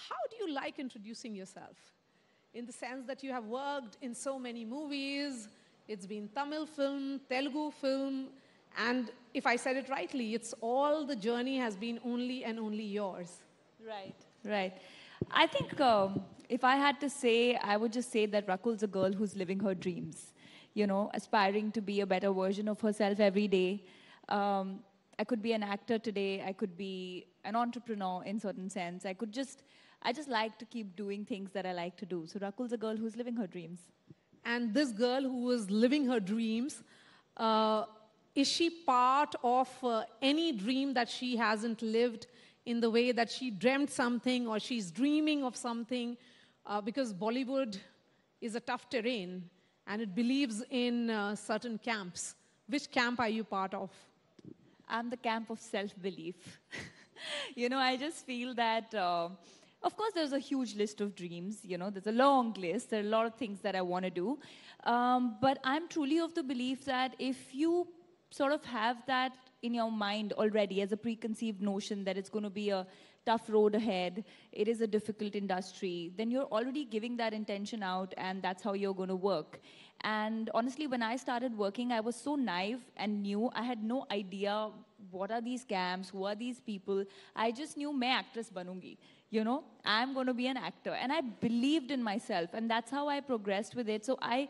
how do you like introducing yourself? In the sense that you have worked in so many movies, it's been Tamil film, Telugu film, and if I said it rightly, it's all the journey has been only and only yours. Right, right. I think if I had to say, I would just say that Rakul's a girl who's living her dreams, you know, aspiring to be a better version of herself every day. I could be an actor today. I could be an entrepreneur in certain sense. I just like to keep doing things that I like to do. So Rakul's a girl who's living her dreams. And this girl who is living her dreams, is she part of any dream that she hasn't lived in the way that she dreamt something or she's dreaming of something? Because Bollywood is a tough terrain and it believes in certain camps. Which camp are you part of? I'm the camp of self-belief. You know, I just feel that, of course, there's a huge list of dreams. You know, there's a long list. There are a lot of things that I want to do. But I'm truly of the belief that if you sort of have that in your mind already as a preconceived notion that it's going to be a tough road ahead, it is a difficult industry, then you're already giving that intention out and that's how you're going to work. And honestly, when I started working, I was so naive and new. I had no idea what are these camps, who are these people. I just knew main actress banungi. You know, I'm going to be an actor. And I believed in myself. And that's how I progressed with it. So I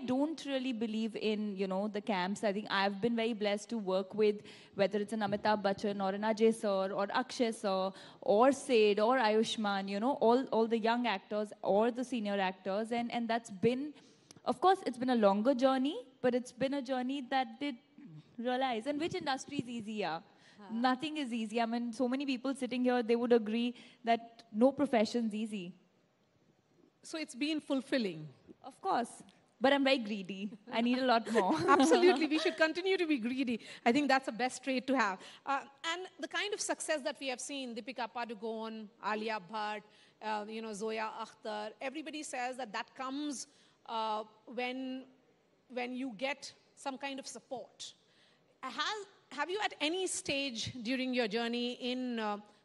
don't really believe in, you know, the camps. I think I've been very blessed to work with, whether it's an Amitabh Bachchan or an Ajay sir or Akshay sir or Sid or Ayushman, you know, all the young actors or the senior actors. And that's been, of course, it's been a longer journey, but it's been a journey that did realize. And which industry is easier? Nothing is easy. I mean, so many people sitting here, they would agree that no profession's easy. So it's been fulfilling. Of course. But I'm very greedy. I need a lot more. Absolutely. We should continue to be greedy. I think that's the best trait to have. And the kind of success that we have seen, Deepika Padukone, Alia Bhatt, you know, Zoya Akhtar, everybody says that that comes when you get some kind of support. Have you at any stage during your journey in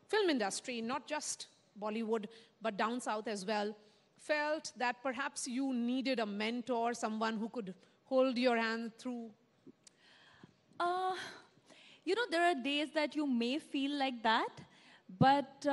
film industry, not just Bollywood, but down south as well, felt that perhaps you needed a mentor, someone who could hold your hand through? You know, there are days that you may feel like that, but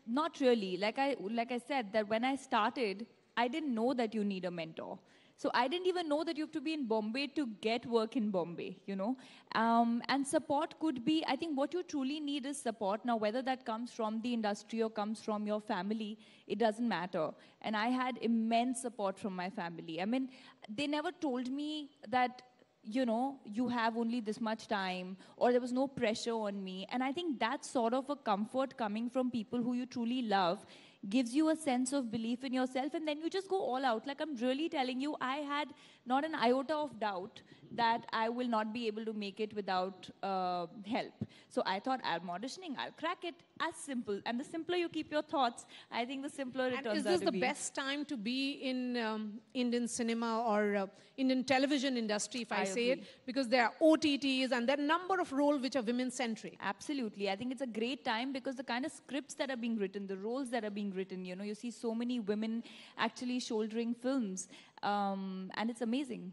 not really. Like I said, that when I started, I didn't know that you need a mentor. So I didn't even know that you have to be in Bombay to get work in Bombay, you know. And support could be, I think what you truly need is support. Now, whether that comes from the industry or comes from your family, it doesn't matter. And I had immense support from my family. I mean, they never told me that, you know, you have only this much time, or there was no pressure on me. And I think that's sort of a comfort coming from people who you truly love, gives you a sense of belief in yourself, and then you just go all out. Like, I'm really telling you, I had not an iota of doubt that I will not be able to make it without help. So I thought, I'm auditioning, I'll crack it. As simple. And the simpler you keep your thoughts, I think the simpler it turns out to be. And is this the best time to be in Indian cinema or Indian television industry, if I say it? Because there are OTTs and there are a number of roles which are women-centric. Absolutely. I think it's a great time because the kind of scripts that are being written, the roles that are being written, you know, you see so many women actually shouldering films. And it's amazing.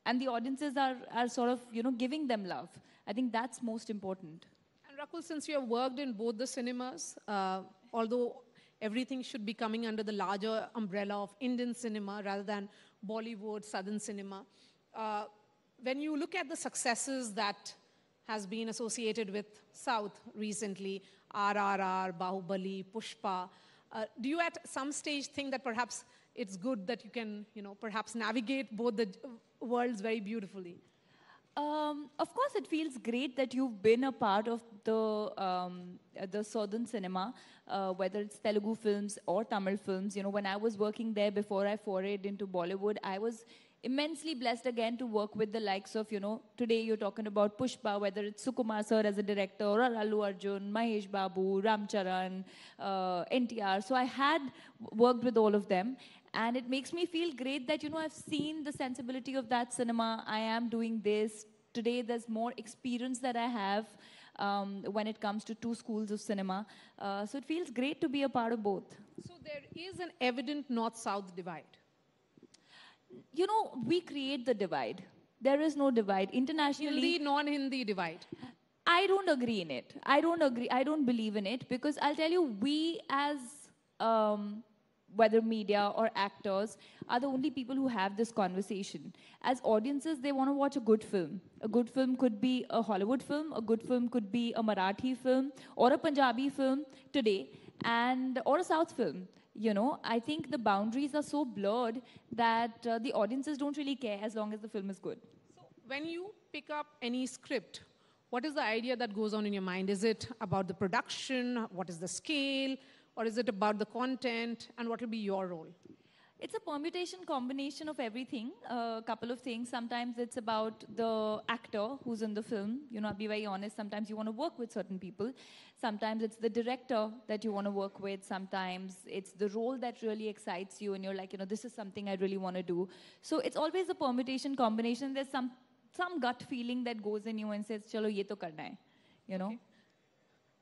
And the audiences are sort of, you know, giving them love. I think that's most important. And Rakul, since you have worked in both the cinemas, although everything should be coming under the larger umbrella of Indian cinema rather than Bollywood, Southern cinema, when you look at the successes that has been associated with South recently, RRR, Bahubali, Pushpa, do you at some stage think that perhaps it's good that you can, you know, perhaps navigate both the worlds very beautifully? Of course, it feels great that you've been a part of the southern cinema, whether it's Telugu films or Tamil films. You know, when I was working there before I forayed into Bollywood, I was immensely blessed again to work with the likes of, you know, today you're talking about Pushpa, whether it's Sukumar sir as a director, or Allu Arjun, Mahesh Babu, Ramcharan, NTR. So I had worked with all of them. And it makes me feel great that, you know, I've seen the sensibility of that cinema. I am doing this. Today, there's more experience that I have. when it comes to two schools of cinema. So it feels great to be a part of both. So there is an evident north-south divide. You know, we create the divide. There is no divide. Internationally... Hindi, non-Hindi divide. I don't agree in it. I don't believe in it, because I'll tell you, we as whether media or actors are the only people who have this conversation. As audiences, they want to watch a good film. A good film could be a Hollywood film, a good film could be a Marathi film, or a Punjabi film today, or a South film. You know, I think the boundaries are so blurred that the audiences don't really care as long as the film is good. So when you pick up any script, what is the idea that goes on in your mind? Is it about the production? What is the scale? Or is it about the content? And what will be your role? It's a permutation combination of everything, a couple of things. Sometimes it's about the actor who's in the film. You know, I'll be very honest, sometimes you want to work with certain people. Sometimes it's the director that you want to work with. Sometimes it's the role that really excites you and you're like, you know, this is something I really want to do. So it's always a permutation combination. There's some gut feeling that goes in you and says, chalo, ye to karna hai, you know? Okay.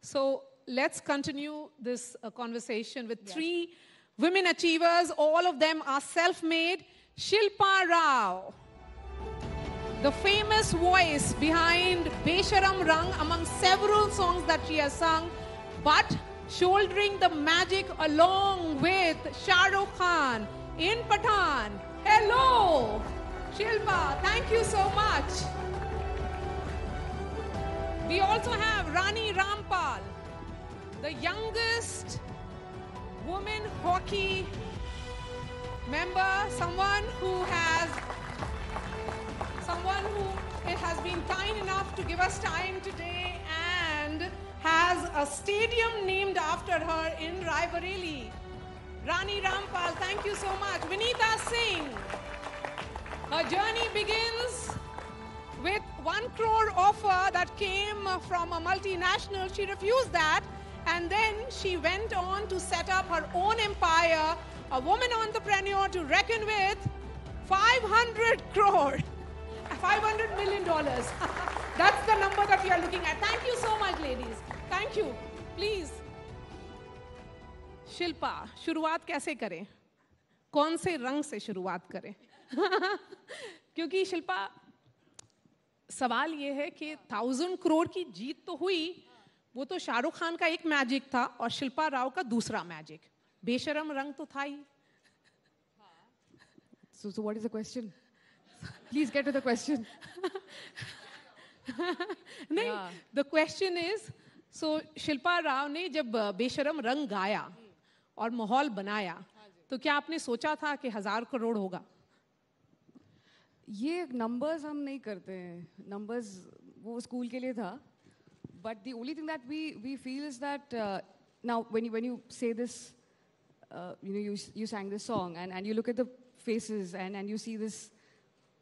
So let's continue this conversation with three women achievers. All of them are self-made. Shilpa Rao, the famous voice behind Besharam Rang, among several songs that she has sung, but shouldering the magic along with Shah Rukh Khan in Pathan. Hello, Shilpa, thank you so much. We also have Rani Rampal, the youngest woman hockey member, someone who has been kind enough to give us time today and has a stadium named after her in Raebareli. Rani Rampal, thank you so much. Vineeta Singh, her journey begins with 1 crore offer that came from a multinational. She refused that, and then she went on to set up her own empire, a woman entrepreneur to reckon with. 500 crore, $500 million. That's the number that we are looking at. Thank you so much, ladies. Thank you. Please. Shilpa, शुरुआत कैसे करें? कौन से रंग से शुरुआत करें? क्योंकि शिल्पा, सवाल ये है कि 1000 करोड़ की जीत तो हुई, वो तो शाहरुख खान का एक मैजिक था और शिल्पा राव का दूसरा मैजिक. बेशरम रंग तो था ही. So what is the question? Please get to the question. नहीं, the question is, so Shilpa Rao ने जब बेशरम रंग गाया और माहौल बनाया, तो क्या आपने सोचा था कि 1000 करोड़ होगा? ये numbers हम नहीं करते हैं. Numbers वो school के लिए था. But the only thing that we feel is that now when you say this, you sang this song and you look at the faces and you see this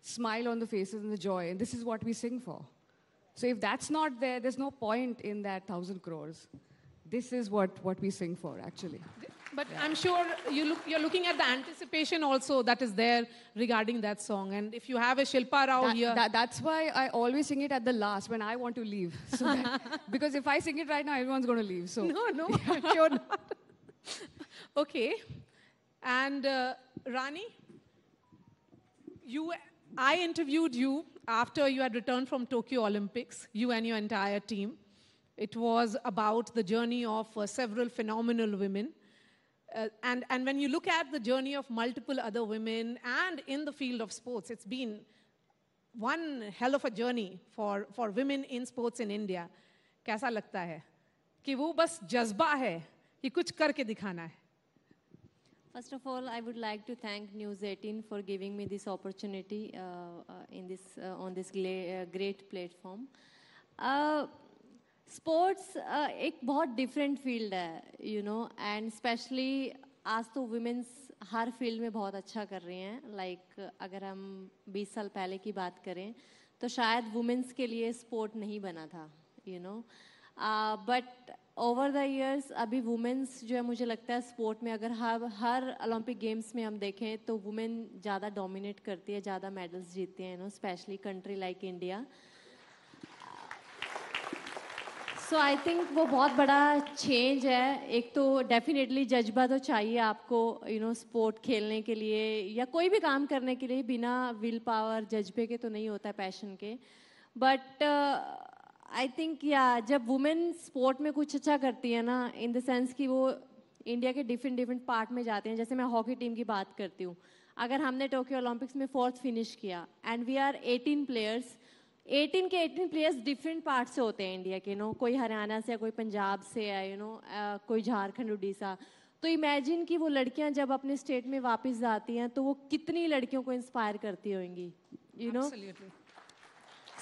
smile on the faces and the joy, and this is what we sing for. So if that's not there, there's no point in that 1000 crores. This is what we sing for, actually. But I'm sure you're looking at the anticipation also that is there regarding that song. And if you have a Shilpa Rao here... That's why I always sing it at the last, when I want to leave. So because if I sing it right now, everyone's going to leave. So. No, I'm sure not. Okay. And Rani, I interviewed you after you had returned from Tokyo Olympics, you and your entire team. It was about the journey of several phenomenal women. And when you look at the journey of multiple other women and in the field of sports, it's been one hell of a journey for women in sports in India. कैसा लगता है कि वो बस जज्बा है कि कुछ करके दिखाना है? First of all, I would like to thank News18 for giving me this opportunity on this great platform. Sports एक बहुत different field है, you know, and especially आज तो women's हर field में बहुत अच्छा कर रही हैं. Like अगर हम 20 साल पहले की बात करें, तो शायद women's के लिए sport नहीं बना था, you know. But over the years, अभी women's जो है मुझे लगता है sport में अगर हर Olympic Games में हम देखें तो women ज़्यादा dominate करती है, ज़्यादा medals जीतती हैं, you know, especially country like India. So I think वो बहुत बड़ा चेंज है. एक तो डेफिनेटली जज्बा तो चाहिए आपको, स्पोर्ट खेलने के लिए या कोई भी काम करने के लिए. बिना विल पावर जज्बे के तो नहीं होता है, पैशन के. बट आई थिंक जब वुमेन स्पोर्ट में कुछ अच्छा करती है ना, इन द सेंस कि वो इंडिया के डिफरेंट पार्ट में जाते हैं. जैसे मैं हॉकी टीम की बात करती हूँ. अगर हमने टोक्यो ओलंपिक्स में 4th फिनिश किया एंड वी आर 18 प्लेयर्स, 18 के 18 प्लेयर्स डिफरेंट पार्ट से होते हैं इंडिया के. कोई हरियाणा से है, कोई पंजाब से है, कोई झारखंड उड़ीसा. तो इमेजिन कि वो लड़कियां जब अपने स्टेट में वापस जाती हैं तो वो कितनी लड़कियों को इंस्पायर करती होंगी.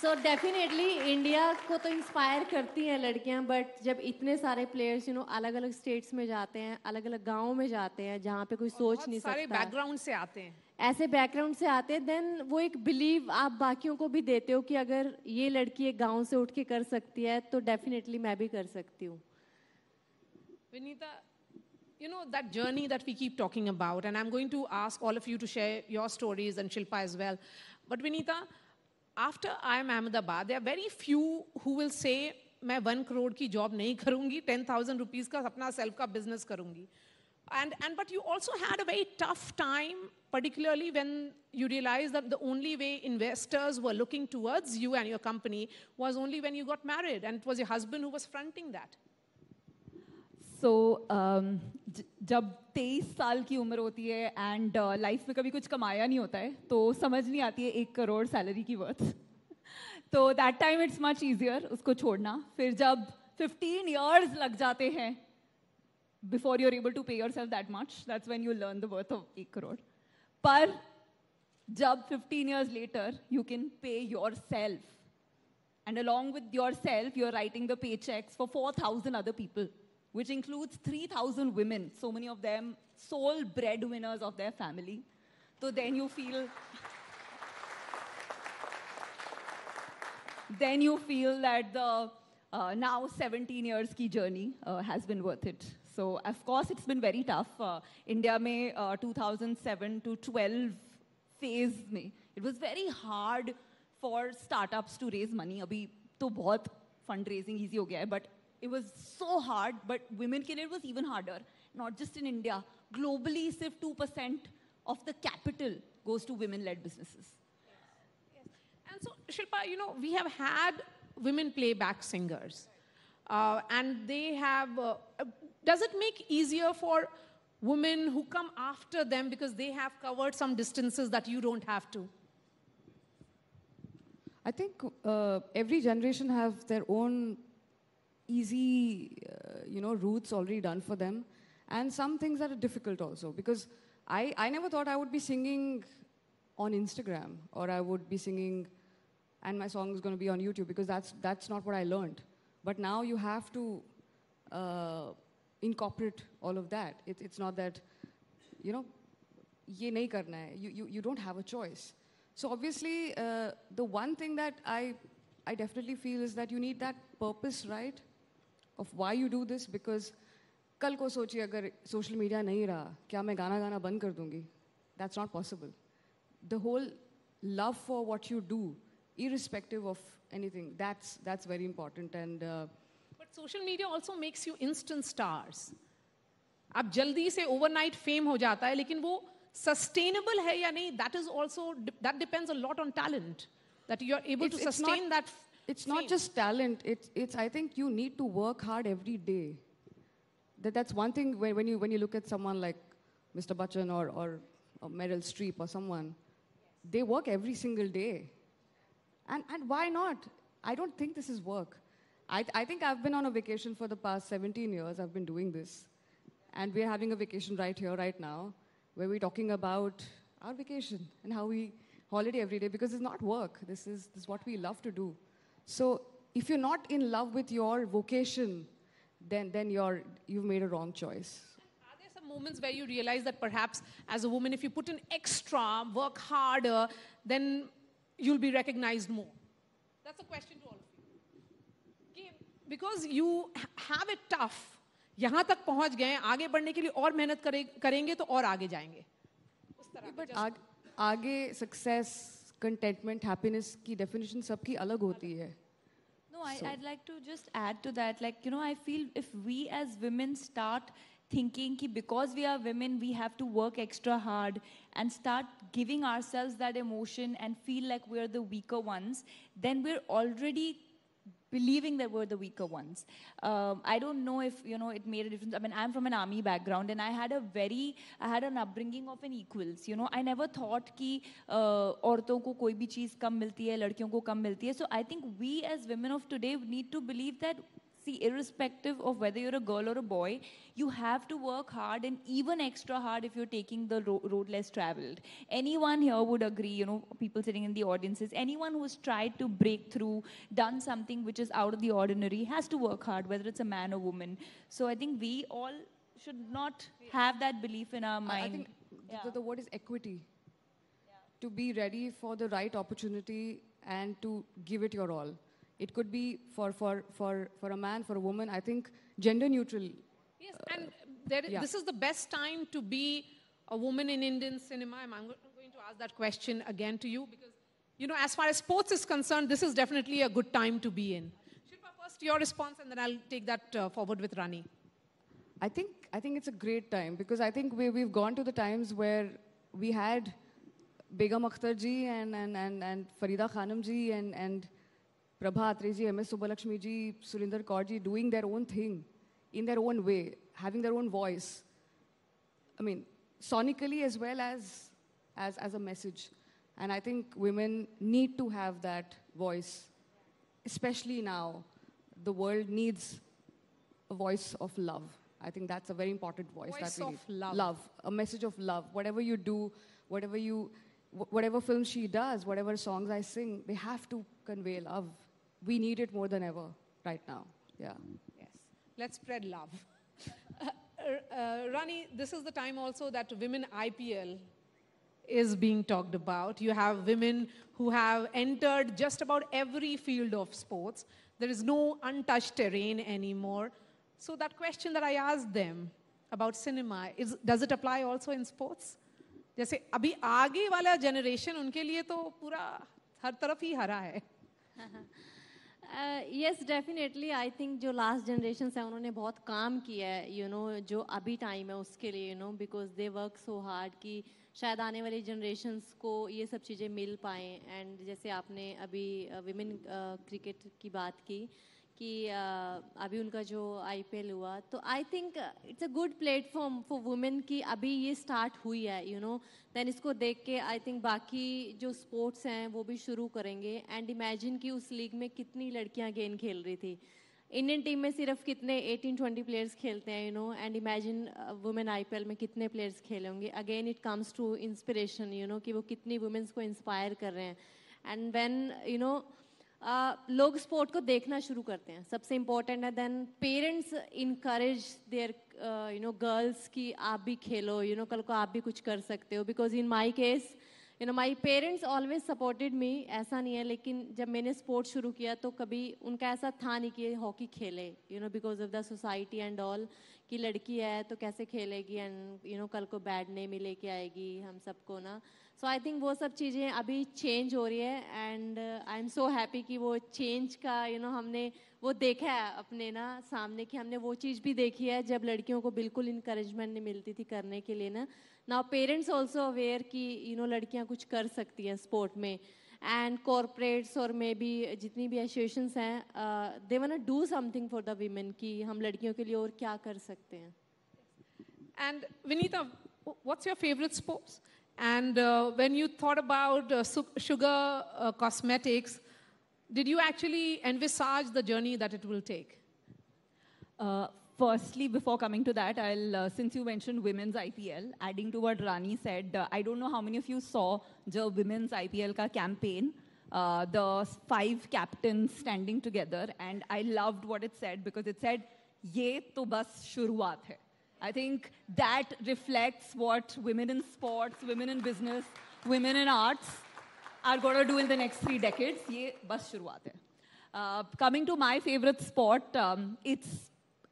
सो डेफिनेटली इंडिया को तो इंस्पायर करती हैं लड़कियां. बट जब इतने सारे प्लेयर्स अलग अलग स्टेट्स में जाते हैं, अलग अलग गाँव में जाते हैं जहाँ पे कोई सोच नहीं सकता, सारे बैकग्राउंड से आते हैं, ऐसे बैकग्राउंड से आते हैं, देन वो एक बिलीव आप बाकियों को भी देते हो कि अगर ये लड़की एक गांव से उठ के कर सकती है तो डेफिनेटली मैं भी कर सकती हूँ. Vineeta, that journey that we keep talking about, and I'm going to ask all of you to share your stories and Shilpa as well. But Vineeta, after IIM Ahmedabad, there are very few who will say, मैं 1 crore की job नहीं करूंगी, 10,000 rupees का अपना self का business करूंगी. But you also had a very tough time, particularly when you realized that the only way investors were looking towards you and your company was only when you got married, and it was your husband who was fronting that. So, जब 23 साल की उम्र होती है and life में कभी कुछ कमाया नहीं होता है तो समझ नहीं आती है 1 करोड़ सैलरी की वर्थ. तो that time it's much easier उसको छोड़ना. फिर जब 15 years लग जाते हैं before you're able to pay yourself that much, that's when you learn the worth of 1 crore. Par jab 15 years later, you can pay yourself. And along with yourself, you're writing the paychecks for 4,000 other people, which includes 3,000 women, so many of them sole breadwinners of their family. So then you feel that the now 17 years ki journey has been worth it. So, of course, it's been very tough. India mein 2007 to 12 phase mein, it was very hard for startups to raise money. Abhi to bahut fundraising easy ho gaya hai, but it was so hard. But women ke liye it was even harder. Not just in India. Globally, sirf 2% of the capital goes to women-led businesses. Yes. And so, Shilpa, we have had women playback singers. And they have... does it make easier for women who come after them because they have covered some distances that you don't have to? I think every generation have their own easy, routes already done for them. And some things that are difficult also. Because I never thought I would be singing on Instagram or I would be singing and my song is going to be on YouTube because that's not what I learned. But now you have to incorporate all of that. It's not that, ye nahi karna hai. You don't have a choice. So obviously, the one thing that I definitely feel is that you need that purpose, right? Of why you do this, because kal ko sochiye agar social media nahi raha, kya main gana band kar dungi? That's not possible. The whole love for what you do, irrespective of anything, that's very important. And but social media also makes you instant stars. आप जल्दी से overnight fame हो जाता है, लेकिन वो sustainable है या नहीं, that depends a lot on talent. That you are able to sustain that. It's not just talent. It's I think you need to work hard every day. That's one thing when you look at someone like Mr. Bachchan or Meryl Streep or someone, they work every single day. And why not? I don't think this is work. I think I've been on a vacation for the past 17 years. I've been doing this. And we're having a vacation right here, right now, where we're talking about our vacation and how we holiday every day, because it's not work. This is what we love to do. So if you're not in love with your vocation, then you've made a wrong choice. Are there some moments where you realize that perhaps as a woman, if you put in extra, work harder, then you'll be recognized more? That's a question to all of you. Okay, because you have it tough, यहाँ तक पहुँच गए, आगे बढ़ने के लिए और मेहनत करेंगे तो और आगे जाएंगे. But आगे success, contentment, happiness की definition सबकी अलग होती है. No, I'd like to just add to that. Like, I feel if we as women start thinking ki because we are women, we have to work extra hard and start giving ourselves that emotion and feel like we're the weaker ones, then we're already believing that we're the weaker ones. I don't know if, it made a difference. I mean, I'm from an army background and I had an upbringing of an equals. I never thought कि औरतों को कोई भी चीज़ कम मिलती है, लड़कियों को कम मिलती है. So I think we as women of today need to believe that, see, irrespective of whether you're a girl or a boy, you have to work hard and even extra hard if you're taking the road less traveled. Anyone here would agree, people sitting in the audiences, anyone who's tried to break through, done something which is out of the ordinary, has to work hard, whether it's a man or woman. So I think we all should not have that belief in our mind. I think the word is equity. To be ready for the right opportunity and to give it your all. It could be for a man, for a woman. I think gender neutral. Yes, and this is the best time to be a woman in Indian cinema. I'm going to ask that question again to you because, as far as sports is concerned, this is definitely a good time to be in. Shilpa, first your response, and then I'll take that forward with Rani. I think it's a great time because I think we've gone to the times where we had Begum Akhtar ji and Farida Khanum ji and Prabha Atre ji, MS Subbalakshmi ji, Surinder Kaur ji doing their own thing in their own way, having their own voice. I mean, sonically as well as a message. And I think women need to have that voice, especially now. The world needs a voice of love. I think that's a very important voice that we need. Love, a message of love. Whatever you do, whatever film she does, whatever songs I sing, they have to convey love. We need it more than ever right now. Yeah. Yes. Let's spread love. Rani, this is the time also that women IPL is being talked about. You have women who have entered just about every field of sports. There is no untouched terrain anymore. So that question that I asked them about cinema, does it apply also in sports? जैसे अभी आगे वाला generation उनके लिए तो पूरा हर तरफ ही हरा है. Yes, definitely. I think जो last generations है उन्होंने बहुत काम किया है, जो अभी time है उसके लिए, because they work so hard कि शायद आने वाली generations को ये सब चीज़ें मिल पाएं. And जैसे आपने अभी women cricket की बात की कि अभी उनका जो IPL हुआ, तो I think it's a good platform for women कि अभी ये start हुई है, then इसको देख के I think बाकी जो sports हैं वो भी शुरू करेंगे. And imagine कि उस league में कितनी लड़कियां गेम खेल रही थी. Indian team में सिर्फ कितने 18-20 players खेलते हैं, and imagine women IPL में कितने players खेले होंगे. Again it comes to inspiration, कि वो कितनी women को inspire कर रहे हैं. And when लोग स्पोर्ट को देखना शुरू करते हैं, सबसे इम्पोर्टेंट है. Then parents encourage their girls कि आप भी खेलो, कल को आप भी कुछ कर सकते हो. Because in my case my parents always supported me. ऐसा नहीं है, लेकिन जब मैंने स्पोर्ट शुरू किया तो कभी उनका ऐसा था नहीं कि हॉकी खेले, because of the society and all, कि लड़की है तो कैसे खेलेगी एंड कल को बैड नेम ही लेके आएगी हम सबको ना. सो आई थिंक वो सब चीज़ें अभी चेंज हो रही है. And I am so happy कि वो चेंज का हमने वो देखा है अपने ना सामने, कि हमने वो चीज़ भी देखी है जब लड़कियों को बिल्कुल इंकरेजमेंट नहीं मिलती थी करने के लिए ना. नाउ पेरेंट्स ऑल्सो अवेयर कि लड़कियां कुछ कर सकती हैं स्पोर्ट में. एंड कॉरपोरेट्स और मे बी जितनी भी एसोसिएशंस हैं, they want to do something for the women, कि हम लड़कियों के लिए और क्या कर सकते हैं. And Vinita, what's your favourite sports? And when you thought about sugar cosmetics, did you actually envisage the journey that it will take? Firstly, before coming to that, since you mentioned women's IPL, adding to what Rani said, I don't know how many of you saw the women's IPL ka campaign, the 5 captains standing together, and I loved what it said, because it said, "Ye to bas shuruaat hai." I think that reflects what women in sports, women in business, women in arts are going to do in the next 3 decades. Ye bas shuruaat hai. Coming to my favorite sport,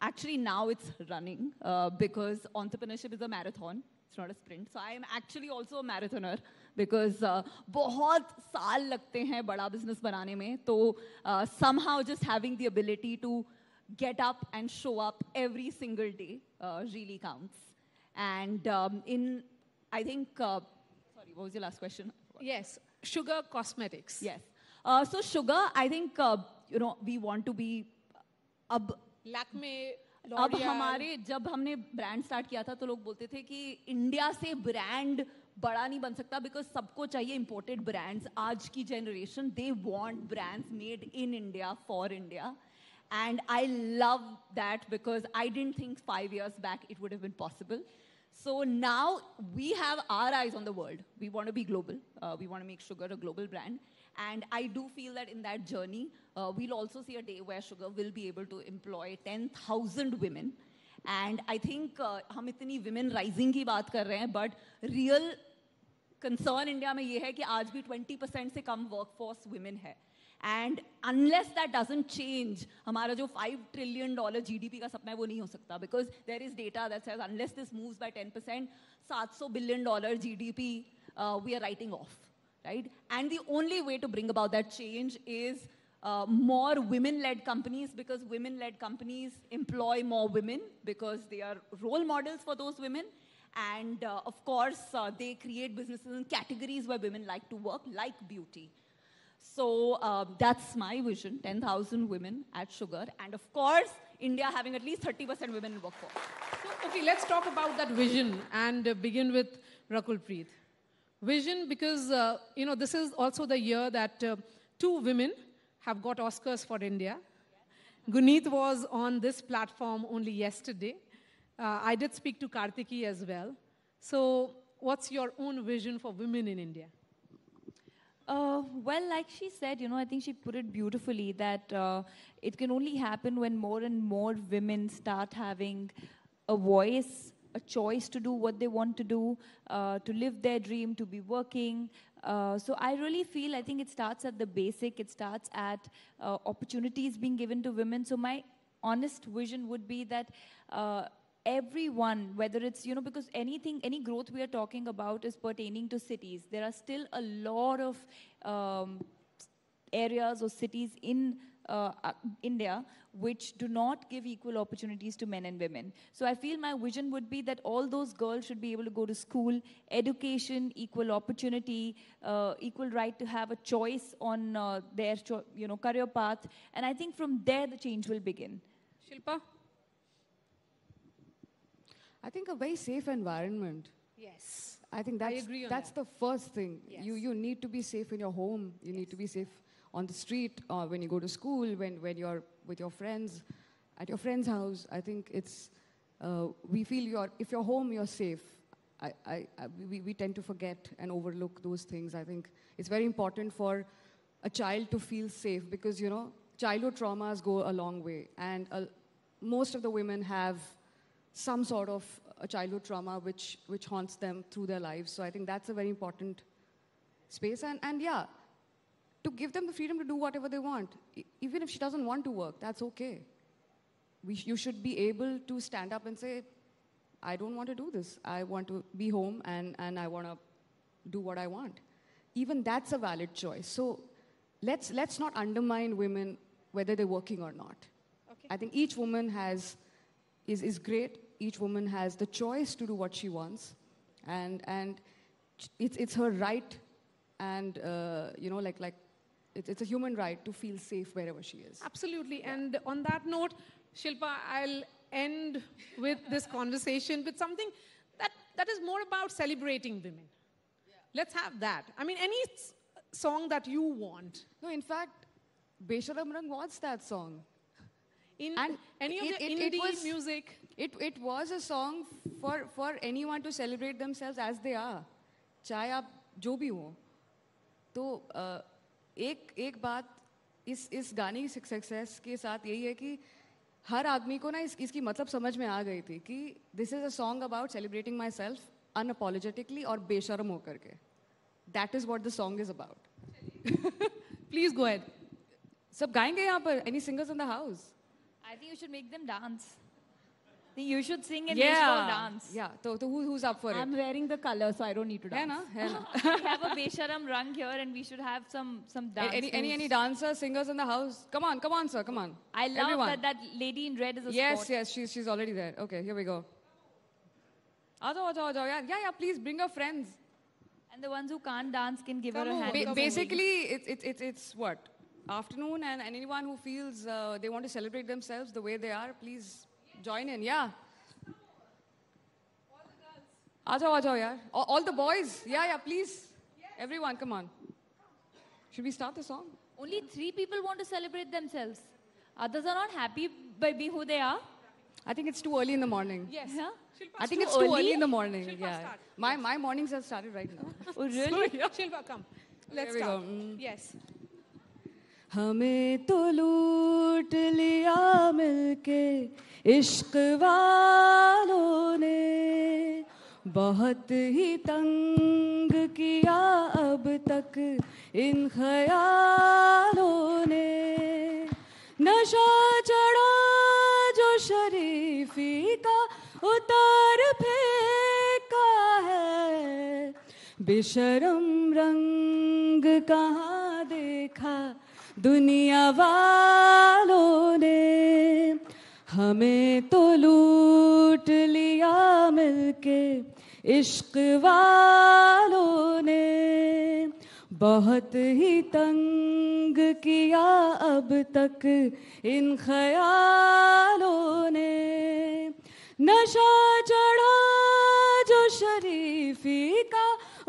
Actually, now it's running because entrepreneurship is a marathon. It's not a sprint. So I am actually also a marathoner because बहुत साल लगते हैं बड़ा business बनाने में. तो somehow just having the ability to get up and show up every single day really counts. And I think, sorry, what was your last question? Yes, Sugar Cosmetics. Yes. So Sugar, I think, we want to be Lakme, अब L'Oreal. हमारे जब हमने brand start किया था तो लोग बोलते थे कि इंडिया से ब्रांड बड़ा नहीं बन सकता बिकॉज सबको चाहिए इंपोर्टेड ब्रांड्स. आज की generation they want brands made in India for India. And I love that because I didn't think 5 years back it would have been possible. So now we have our eyes on the world. We want to be global. We want to make Sugar a global brand. And I do feel that in that journey, we'll also see a day where Sugar will be able to employ 10,000 women. And I think हम इतनी women rising की बात कर रहे हैं, but real concern India में ये है कि आज भी 20% से कम workforce women है. And unless that doesn't change, हमारा जो $5 trillion GDP का सपना है वो नहीं हो सकता because there is data that says unless this moves by 10%, $700 billion GDP we are writing off, right? And the only way to bring about that change is more women-led companies because women-led companies employ more women because they are role models for those women. And of course, they create businesses in categories where women like to work, like beauty. So that's my vision, 10,000 women at Sugar. And of course, India having at least 30% women in workforce. So, okay, let's talk about that vision and begin with Rakul Preet. Vision because, this is also the year that 2 women have got Oscars for India. Guneet was on this platform only yesterday. I did speak to Kartiki as well. So what's your own vision for women in India? Well, like she said, I think she put it beautifully that it can only happen when more and more women start having a voice, a choice to do what they want to do, to live their dream, to be working. So I really feel, I think it starts at the basic. It starts at opportunities being given to women. So my honest vision would be that everyone, whether it's, because any growth we are talking about is pertaining to cities. There are still a lot of areas or cities in India which do not give equal opportunities to men and women. So I feel my vision would be that all those girls should be able to go to school, education, equal opportunity, equal right to have a choice on their career path. And I think from there the change will begin. Shilpa? I think a very safe environment. Yes. I think that's the first thing. Yes. You need to be safe in your home. You need to be safe on the street, or when you go to school, when you're with your friends, at your friend's house. I think it's, we feel if you're home, you're safe. We tend to forget and overlook those things. I think it's very important for a child to feel safe because, childhood traumas go a long way. And most of the women have some sort of a childhood trauma which haunts them through their lives. So I think that's a very important space. And yeah, to give them the freedom to do whatever they want. Even if she doesn't want to work, that's okay. You should be able to stand up and say, I don't want to do this. I want to be home and I want to do what I want. Even that's a valid choice. So let's not undermine women whether they're working or not. Okay. I think each woman is great. Each woman has the choice to do what she wants, and it's her right, and it's a human right to feel safe wherever she is. Absolutely. Yeah. And on that note, Shilpa, I'll end with this conversation with something that is more about celebrating women. Yeah. Let's have that. I mean, any song that you want. No, in fact, Besharam Rang was that song. And any of the indie music. It was a song for anyone to celebrate themselves as they are. चाहे आप जो भी हो. तो एक बात इस गाने की सक्सेस के साथ यही है कि हर आदमी को ना इसकी मतलब समझ में आ गई थी कि this is a song about celebrating myself unapologetically और बेशर्म होकर के. That is what the song is about. Please go ahead. सब गाएंगे यहाँ पर. Any singers in the house? I think you should make them dance. You should sing and we should all dance. Yeah. So who's up for it? I'm wearing the color, so I don't need to dance. है ना? We have a besharam rang here, and we should have some dance. Any dancers, singers in the house? Come on, sir, come on. I love Everyone. that lady in red is a Yes, sport. she's already there. Okay, here we go. Aajao. Yeah, please bring your friends. And the ones who can't dance can give her a hand. Basically, it's what? Afternoon, and anyone who feels they want to celebrate themselves the way they are, please join in. Yeah. Aajao, yaar. All the boys. Yeah, please. Everyone, come on. Should we start the song? Only 3 people want to celebrate themselves. Others are not happy by being who they are. I think it's too early in the morning. Yes. Yeah? I think it's too early in the morning. Yeah. start. My mornings have started right now. Oh, really? Shilpa, come. Let's Here we start. go. Yes. हमें तो लूट लिया मिलके इश्क वालों ने बहुत ही तंग किया अब तक इन ख्यालों ने नशा चढ़ा जो शरीफी का उतार फेंका है बेशरम रंग कहाँ देखा दुनिया वालों ने हमें तो लूट लिया मिलके इश्क वालों ने बहुत ही तंग किया अब तक इन ख्यालों ने नशा चढ़ा जो शरीफी का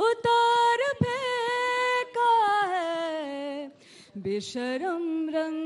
उतार फेंका है बेशरम रंग